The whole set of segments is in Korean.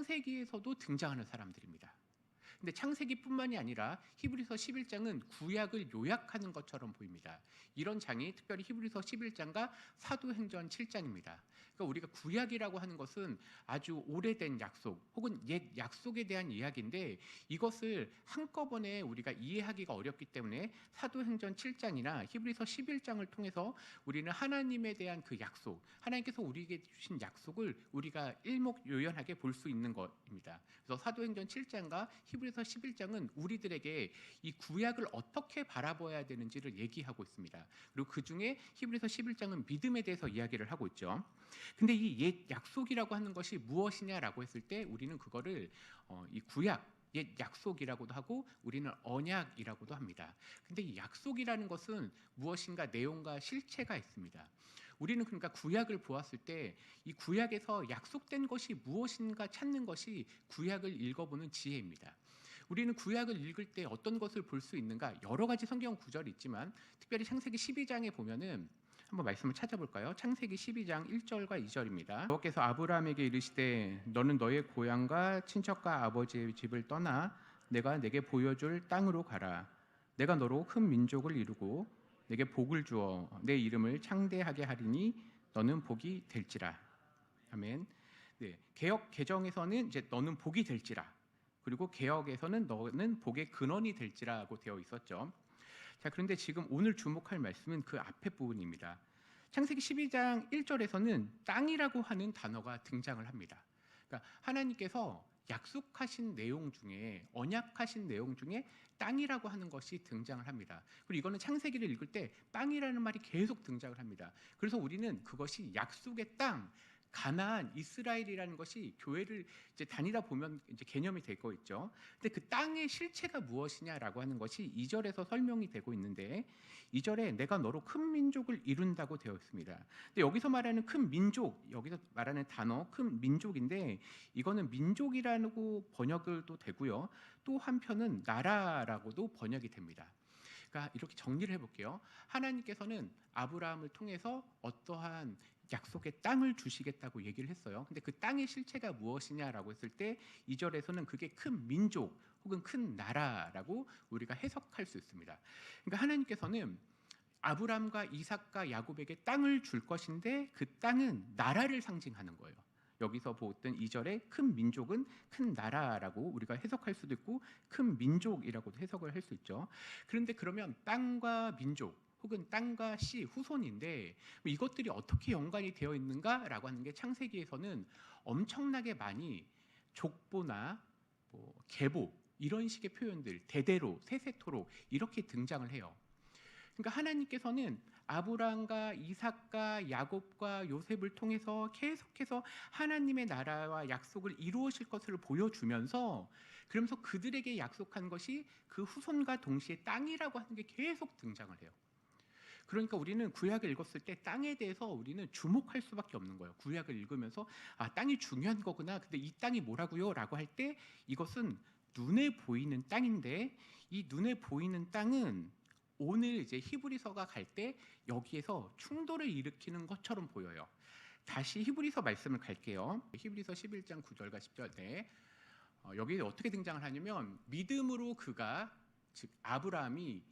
창세기에서도 등장하는 사람들입니다. 근데 창세기뿐만이 아니라 히브리서 11장은 구약을 요약하는 것처럼 보입니다. 이런 장이 특별히 히브리서 11장과 사도행전 7장입니다. 그러니까 우리가 구약이라고 하는 것은 아주 오래된 약속 혹은 옛 약속에 대한 이야기인데, 이것을 한꺼번에 우리가 이해하기가 어렵기 때문에 사도행전 7장이나 히브리서 11장을 통해서 우리는 하나님에 대한 그 약속, 하나님께서 우리에게 주신 약속을 우리가 일목요연하게 볼 수 있는 것입니다. 그래서 사도행전 7장과 히브리서 11장은 우리들에게 이 구약을 어떻게 바라봐야 되는지를 얘기하고 있습니다. 그리고 그 중에 히브리서 11장은 믿음에 대해서 이야기를 하고 있죠. 근데 이 옛 약속이라고 하는 것이 무엇이냐라고 했을 때 우리는 그거를 이 구약 옛 약속이라고도 하고 우리는 언약이라고도 합니다. 근데 이 약속이라는 것은 무엇인가 내용과 실체가 있습니다. 우리는 그러니까 구약을 보았을 때 이 구약에서 약속된 것이 무엇인가 찾는 것이 구약을 읽어보는 지혜입니다. 우리는 구약을 읽을 때 어떤 것을 볼 수 있는가? 여러 가지 성경 구절이 있지만 특별히 창세기 12장에 보면은 한번 말씀을 찾아볼까요? 창세기 12장 1절과 2절입니다. 여호와께서 아브라함에게 이르시되 너는 너의 고향과 친척과 아버지의 집을 떠나 내가 내게 보여줄 땅으로 가라. 내가 너로 큰 민족을 이루고 내게 복을 주어 내 이름을 창대하게 하리니 너는 복이 될지라. 아멘. 네, 개역 개정에서는 이제 너는 복이 될지라, 그리고 개역에서는 너는 복의 근원이 될지라고 되어 있었죠. 자, 그런데 지금 오늘 주목할 말씀은 그 앞에 부분입니다. 창세기 12장 1절에서는 땅이라고 하는 단어가 등장을 합니다. 그러니까 하나님께서 약속하신 내용 중에, 언약하신 내용 중에 땅이라고 하는 것이 등장을 합니다. 그리고 이거는 창세기를 읽을 때 땅이라는 말이 계속 등장을 합니다. 그래서 우리는 그것이 약속의 땅, 가나안, 이스라엘이라는 것이 교회를 이제 다니다 보면 이제 개념이 되고 있죠. 근데 그 땅의 실체가 무엇이냐라고 하는 것이 2절에서 설명이 되고 있는데, 2절에 내가 너로 큰 민족을 이룬다고 되어 있습니다. 근데 여기서 말하는 큰 민족, 여기서 말하는 단어 큰 민족인데, 이거는 민족이라고 번역도 되고요. 또 한편은 나라라고도 번역이 됩니다. 그러니까 이렇게 정리를 해볼게요. 하나님께서는 아브라함을 통해서 어떠한 약속의 땅을 주시겠다고 얘기를 했어요. 근데 그 땅의 실체가 무엇이냐라고 했을 때 2절에서는 그게 큰 민족 혹은 큰 나라라고 우리가 해석할 수 있습니다. 그러니까 하나님께서는 아브라함과 이삭과 야곱에게 땅을 줄 것인데 그 땅은 나라를 상징하는 거예요. 여기서 보았던 2절에 큰 민족은 큰 나라라고 우리가 해석할 수도 있고 큰 민족이라고도 해석을 할 수 있죠. 그런데 그러면 땅과 민족 혹은 땅과 씨, 후손인데 이것들이 어떻게 연관이 되어 있는가라고 하는 게 창세기에서는 엄청나게 많이 족보나 계보 이런 식의 표현들, 대대로, 세세토록 이렇게 등장을 해요. 그러니까 하나님께서는 아브라함과 이삭과 야곱과 요셉을 통해서 계속해서 하나님의 나라와 약속을 이루으실 것을 보여주면서, 그러면서 그들에게 약속한 것이 그 후손과 동시에 땅이라고 하는 게 계속 등장을 해요. 그러니까 우리는 구약을 읽었을 때 땅에 대해서 우리는 주목할 수밖에 없는 거예요. 구약을 읽으면서 아, 땅이 중요한 거구나. 근데 이 땅이 뭐라고요? 라고 할 때 이것은 눈에 보이는 땅인데, 이 눈에 보이는 땅은 오늘 이제 히브리서가 갈 때 여기에서 충돌을 일으키는 것처럼 보여요. 다시 히브리서 말씀을 갈게요. 히브리서 11장 9절과 10절에 여기 어떻게 등장을 하냐면, 믿음으로 그가, 즉 아브라함이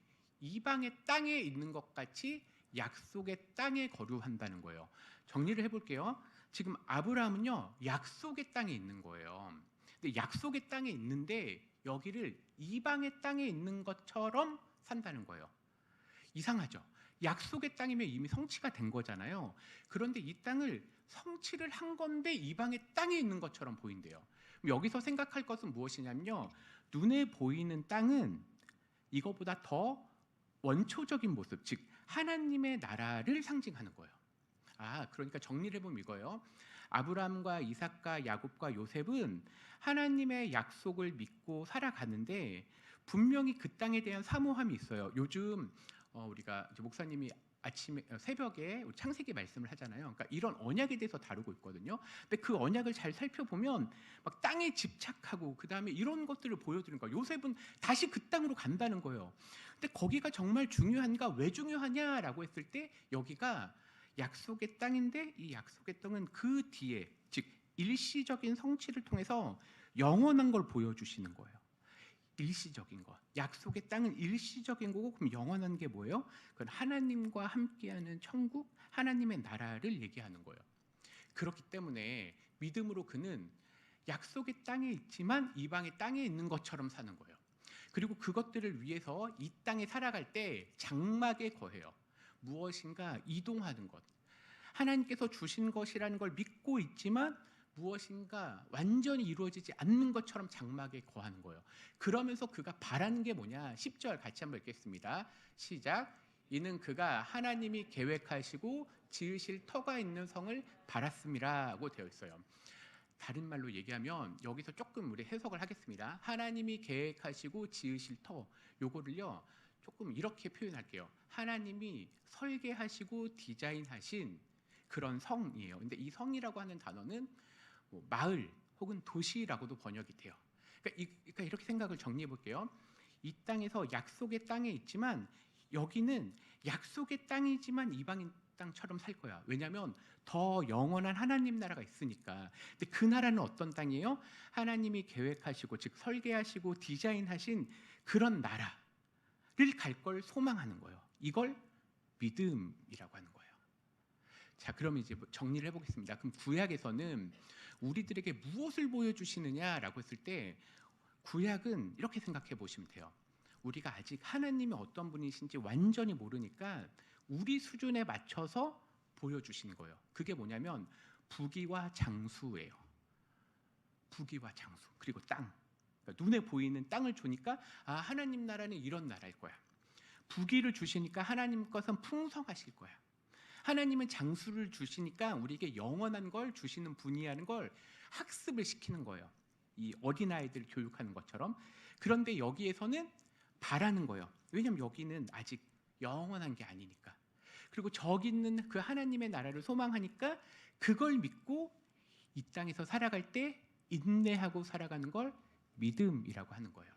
이방의 땅에 있는 것 같이 약속의 땅에 거류한다는 거예요. 정리를 해볼게요. 지금 아브라함은요 약속의 땅에 있는 거예요. 근데 약속의 땅에 있는데 여기를 이방의 땅에 있는 것처럼 산다는 거예요. 이상하죠? 약속의 땅이면 이미 성취가 된 거잖아요. 그런데 이 땅을 성취를 한 건데 이방의 땅에 있는 것처럼 보인대요. 여기서 생각할 것은 무엇이냐면요, 눈에 보이는 땅은 이거보다 더 원초적인 모습, 즉 하나님의 나라를 상징하는 거예요. 그러니까 정리를 해보면 이거예요. 아브라함과 이삭과 야곱과 요셉은 하나님의 약속을 믿고 살아가는데 분명히 그 땅에 대한 사모함이 있어요. 요즘 우리가 이제 목사님이 아침에 새벽에 창세기 말씀을 하잖아요. 그러니까 이런 언약에 대해서 다루고 있거든요. 근데 그 언약을 잘 살펴보면 막 땅에 집착하고 그 다음에 이런 것들을 보여주는 거예요. 요셉은 다시 그 땅으로 간다는 거예요. 근데 거기가 정말 중요한가? 왜 중요하냐라고 했을 때 여기가 약속의 땅인데 이 약속의 땅은 그 뒤에, 즉 일시적인 성취를 통해서 영원한 걸 보여주시는 거예요. 일시적인 것. 약속의 땅은 일시적인 거고, 그럼 영원한 게 뭐예요? 그건 하나님과 함께하는 천국, 하나님의 나라를 얘기하는 거예요. 그렇기 때문에 믿음으로 그는 약속의 땅에 있지만 이방의 땅에 있는 것처럼 사는 거예요. 그리고 그것들을 위해서 이 땅에 살아갈 때 장막에 거해요. 무엇인가 이동하는 것. 하나님께서 주신 것이라는 걸 믿고 있지만 무엇인가 완전히 이루어지지 않는 것처럼 장막에 거하는 거예요. 그러면서 그가 바라는 게 뭐냐? 10절 같이 한번 읽겠습니다. 시작. 이는 그가 하나님이 계획하시고 지으실 터가 있는 성을 바랐음이라고 되어 있어요. 다른 말로 얘기하면 여기서 조금 우리 해석을 하겠습니다. 하나님이 계획하시고 지으실 터, 요거를요 조금 이렇게 표현할게요. 하나님이 설계하시고 디자인하신 그런 성이에요. 근데 이 성이라고 하는 단어는 뭐 마을 혹은 도시라고도 번역이 돼요. 그러니까 이렇게 생각을 정리해 볼게요. 이 땅에서 약속의 땅에 있지만 여기는 약속의 땅이지만 이방인 땅처럼 살 거야. 왜냐하면 더 영원한 하나님 나라가 있으니까. 근데 그 나라는 어떤 땅이에요? 하나님이 계획하시고 즉 설계하시고 디자인하신 그런 나라를 갈 걸 소망하는 거예요. 이걸 믿음이라고 하는 거예요. 자, 그럼 이제 정리를 해보겠습니다. 그럼 구약에서는 우리들에게 무엇을 보여주시느냐라고 했을 때 구약은 이렇게 생각해 보시면 돼요. 우리가 아직 하나님이 어떤 분이신지 완전히 모르니까 우리 수준에 맞춰서 보여주시는 거예요. 그게 뭐냐면 부귀와 장수예요. 부귀와 장수 그리고 땅. 그러니까 눈에 보이는 땅을 주니까 아, 하나님 나라는 이런 나라일 거야. 부귀를 주시니까 하나님 것은 풍성하실 거야. 하나님은 장수를 주시니까 우리에게 영원한 걸 주시는 분이라는 걸 학습을 시키는 거예요. 이 어린아이들 교육하는 것처럼. 그런데 여기에서는 바라는 거예요. 왜냐하면 여기는 아직 영원한 게 아니니까. 그리고 저기 있는 그 하나님의 나라를 소망하니까 그걸 믿고 이 땅에서 살아갈 때 인내하고 살아가는 걸 믿음이라고 하는 거예요.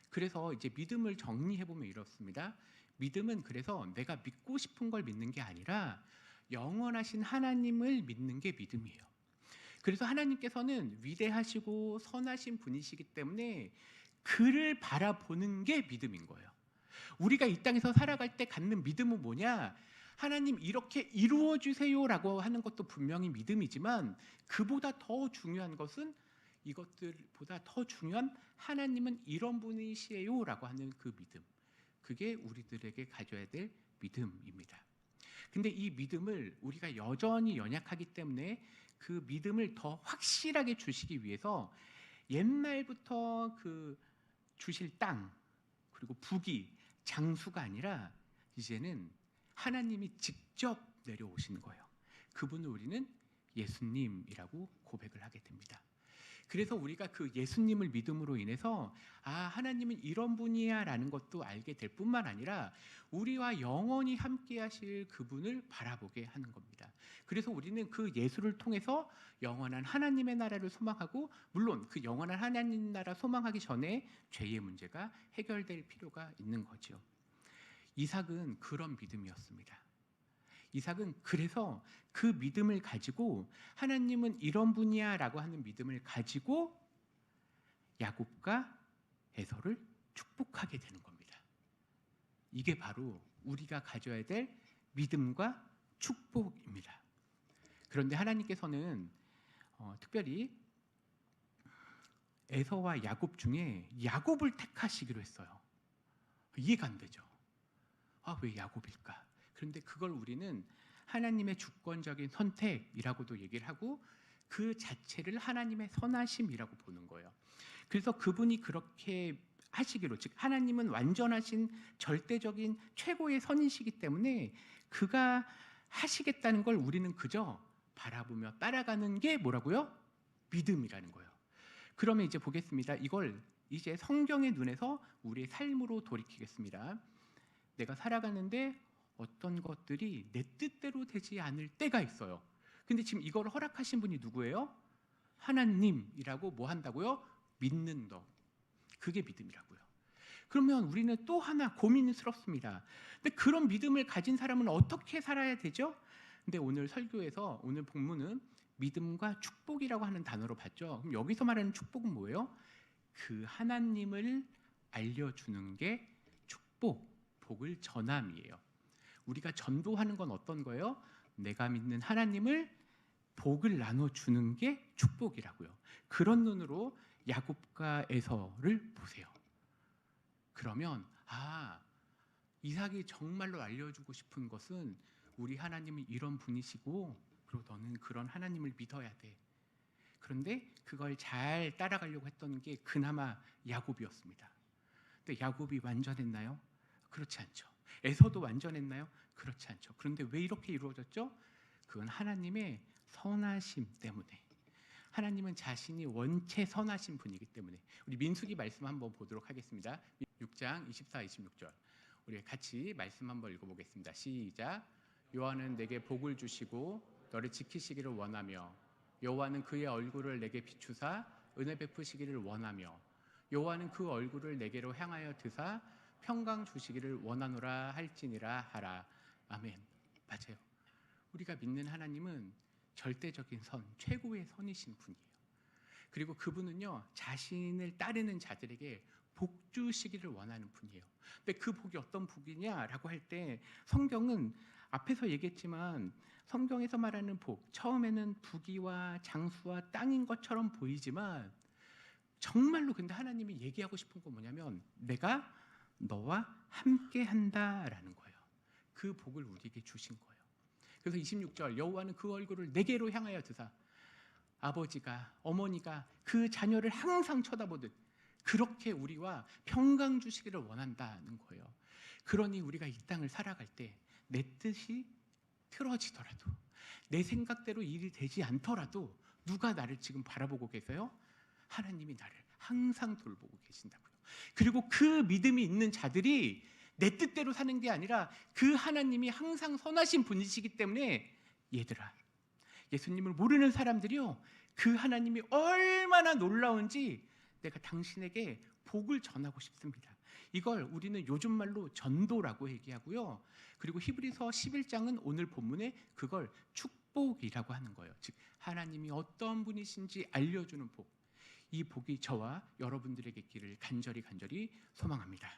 그래서 이제 믿음을 정리해보면 이렇습니다. 믿음은 그래서 내가 믿고 싶은 걸 믿는 게 아니라 영원하신 하나님을 믿는 게 믿음이에요. 그래서 하나님께서는 위대하시고 선하신 분이시기 때문에 그를 바라보는 게 믿음인 거예요. 우리가 이 땅에서 살아갈 때 갖는 믿음은 뭐냐? 하나님 이렇게 이루어 주세요라고 하는 것도 분명히 믿음이지만 그보다 더 중요한 것은 이것들보다 더 중요한 하나님은 이런 분이시에요라고 하는 그 믿음. 그게 우리들에게 가져야 될 믿음입니다. 근데 이 믿음을 우리가 여전히 연약하기 때문에 그 믿음을 더 확실하게 주시기 위해서 옛날부터 그 주실 땅 그리고 부귀 장수가 아니라 이제는 하나님이 직접 내려오시는 거예요. 그분을 우리는 예수님이라고 고백을 하게 됩니다. 그래서 우리가 그 예수님을 믿음으로 인해서 아, 하나님은 이런 분이야 라는 것도 알게 될 뿐만 아니라 우리와 영원히 함께 하실 그분을 바라보게 하는 겁니다. 그래서 우리는 그 예수를 통해서 영원한 하나님의 나라를 소망하고, 물론 그 영원한 하나님 나라 소망하기 전에 죄의 문제가 해결될 필요가 있는 거죠. 이삭은 그런 믿음이었습니다. 이삭은 그래서 그 믿음을 가지고 하나님은 이런 분이야 라고 하는 믿음을 가지고 야곱과 에서를 축복하게 되는 겁니다. 이게 바로 우리가 가져야 될 믿음과 축복입니다. 그런데 하나님께서는 특별히 에서와 야곱 중에 야곱을 택하시기로 했어요. 이해가 안 되죠. 아, 왜 야곱일까? 그런데 그걸 우리는 하나님의 주권적인 선택이라고도 얘기를 하고 그 자체를 하나님의 선하심이라고 보는 거예요. 그래서 그분이 그렇게 하시기로, 즉 하나님은 완전하신 절대적인 최고의 선이시기 때문에 그가 하시겠다는 걸 우리는 그저 바라보며 따라가는 게 뭐라고요? 믿음이라는 거예요. 그러면 이제 보겠습니다. 이걸 이제 성경의 눈에서 우리의 삶으로 돌이키겠습니다. 내가 살아가는데 어떤 것들이 내 뜻대로 되지 않을 때가 있어요. 근데 지금 이걸 허락하신 분이 누구예요? 하나님이라고 뭐 한다고요? 믿는 것. 그게 믿음이라고요. 그러면 우리는 또 하나 고민스럽습니다. 근데 그런 믿음을 가진 사람은 어떻게 살아야 되죠? 근데 오늘 설교에서 오늘 본문은 믿음과 축복이라고 하는 단어로 봤죠. 그럼 여기서 말하는 축복은 뭐예요? 그 하나님을 알려주는 게 축복, 복을 전함이에요. 우리가 전도하는 건 어떤 거예요? 내가 믿는 하나님을 복을 나눠주는 게 축복이라고요. 그런 눈으로 야곱과 에서를 보세요. 그러면 이삭이 정말로 알려주고 싶은 것은 우리 하나님은 이런 분이시고 그리고 너는 그런 하나님을 믿어야 돼. 그런데 그걸 잘 따라가려고 했던 게 그나마 야곱이었습니다. 근데 야곱이 완전했나요? 그렇지 않죠. 에서도 완전했나요? 그렇지 않죠. 그런데 왜 이렇게 이루어졌죠? 그건 하나님의 선하심 때문에. 하나님은 자신이 원체 선하신 분이기 때문에. 우리 민수기 말씀 한번 보도록 하겠습니다. 6장 24, 26절. 우리 같이 말씀 한번 읽어보겠습니다. 시작. 여호와는 내게 복을 주시고 너를 지키시기를 원하며 여호와는 그의 얼굴을 내게 비추사 은혜 베푸시기를 원하며 여호와는 그 얼굴을 내게로 향하여 드사 평강 주시기를 원하노라 할지니라 하라. 아멘. 맞아요. 우리가 믿는 하나님은 절대적인 선, 최고의 선이신 분이에요. 그리고 그분은요, 자신을 따르는 자들에게 복 주시기를 원하는 분이에요. 근데 그 복이 어떤 복이냐라고 할 때 성경은 앞에서 얘기했지만 성경에서 말하는 복, 처음에는 부귀와 장수와 땅인 것처럼 보이지만 정말로 근데 하나님이 얘기하고 싶은 건 뭐냐면 내가 너와 함께 한다라는 거예요. 그 복을 우리에게 주신 거예요. 그래서 26절 여호와는 그 얼굴을 내게로 향하여 드사 아버지가 어머니가 그 자녀를 항상 쳐다보듯 그렇게 우리와 평강 주시기를 원한다는 거예요. 그러니 우리가 이 땅을 살아갈 때 내 뜻이 틀어지더라도 내 생각대로 일이 되지 않더라도 누가 나를 지금 바라보고 계세요? 하나님이 나를 항상 돌보고 계신다고요. 그리고 그 믿음이 있는 자들이 내 뜻대로 사는 게 아니라 그 하나님이 항상 선하신 분이시기 때문에 얘들아, 예수님을 모르는 사람들이요, 그 하나님이 얼마나 놀라운지 내가 당신에게 복을 전하고 싶습니다. 이걸 우리는 요즘 말로 전도라고 얘기하고요. 그리고 히브리서 11장은 오늘 본문에 그걸 축복이라고 하는 거예요. 즉 하나님이 어떤 분이신지 알려주는 복. 이 복이 저와 여러분들에게 있기를 간절히 소망합니다.